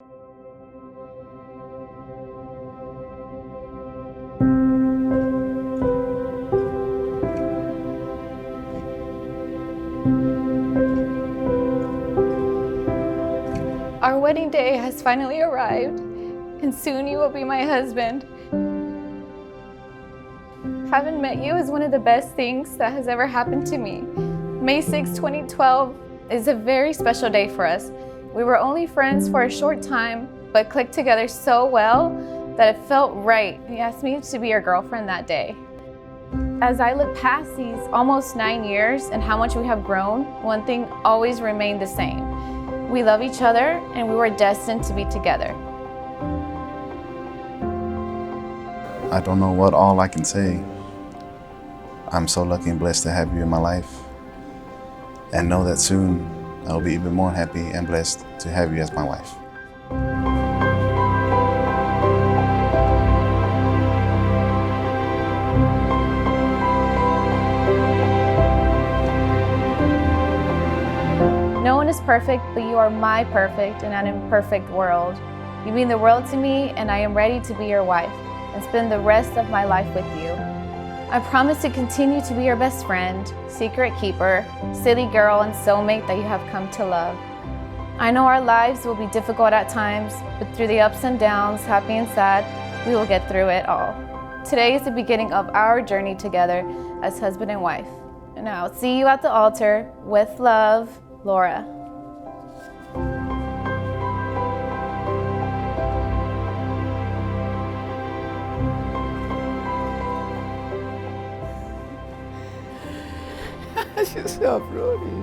Our wedding day has finally arrived, and soon you will be my husband. Having met you is one of the best things that has ever happened to me. May 6, 2012 is a very special day for us. We were only friends for a short time, but clicked together so well that it felt right. He asked me to be your girlfriend that day. As I look past these almost 9 years and how much we have grown, one thing always remained the same. We love each other and we were destined to be together. I don't know what all I can say. I'm so lucky and blessed to have you in my life, and know that soon I'll be even more happy and blessed to have you as my wife. No one is perfect, but you are my perfect in an imperfect world. You mean the world to me, and I am ready to be your wife and spend the rest of my life with you. I promise to continue to be your best friend, secret keeper, silly girl, and soulmate that you have come to love. I know our lives will be difficult at times, but through the ups and downs, happy and sad, we will get through it all. Today is the beginning of our journey together as husband and wife. And I'll see you at the altar. With love, Laura. She's so pretty.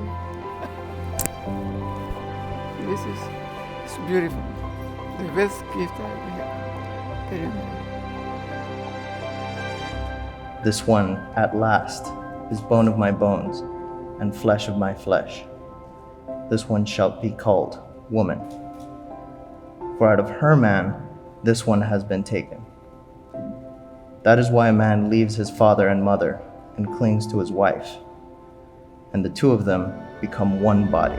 It's beautiful. The best gift I ever. This one, at last, is bone of my bones and flesh of my flesh. This one shall be called woman. For out of her man, this one has been taken. That is why a man leaves his father and mother and clings to his wife, and the two of them become one body.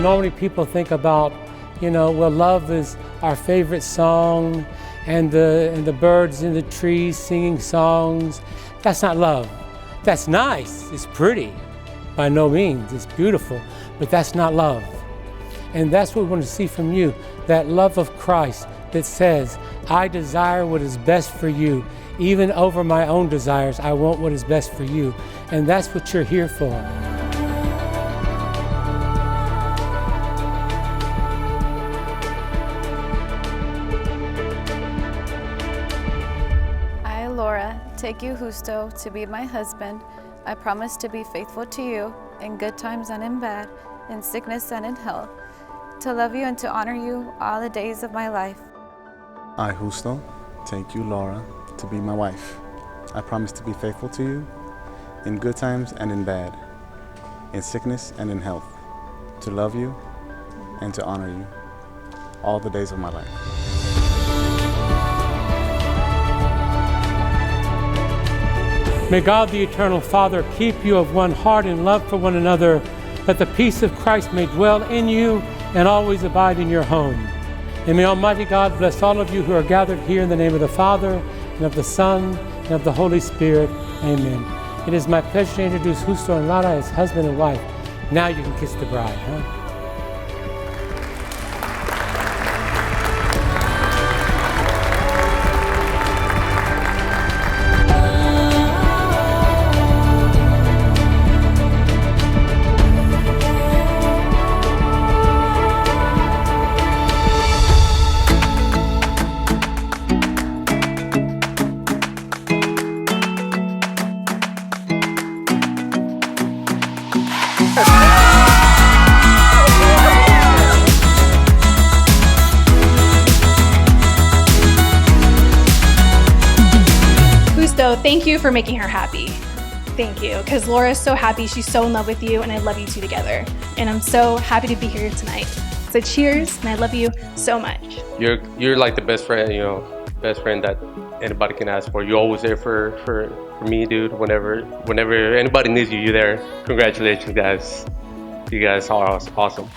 Normally people think about, well, love is our favorite song and the birds in the trees singing songs. That's not love. That's nice, it's pretty. By no means, it's beautiful, but that's not love. And that's what we want to see from you, that love of Christ that says, I desire what is best for you. Even over my own desires, I want what is best for you. And that's what you're here for. I, Laura, take you, Justo, to be my husband. I promise to be faithful to you in good times and in bad, in sickness and in health, to love you and to honor you all the days of my life. I, Justo, take you, Laura, to be my wife. I promise to be faithful to you in good times and in bad, in sickness and in health, to love you and to honor you all the days of my life. May God the Eternal Father keep you of one heart in love for one another, that the peace of Christ may dwell in you and always abide in your home. And may Almighty God bless all of you who are gathered here in the name of the Father, and of the Son, and of the Holy Spirit. Amen. It is my pleasure to introduce Justo and Lara as husband and wife. Now you can kiss the bride, huh? So thank you for making her happy. Thank you, because Laura's so happy, she's so in love with you, and I love you two together. And I'm so happy to be here tonight. So cheers, and I love you so much. You're like the best friend, best friend that anybody can ask for. You're always there for me, dude. Whenever anybody needs you, you're there. Congratulations, guys. You guys are awesome.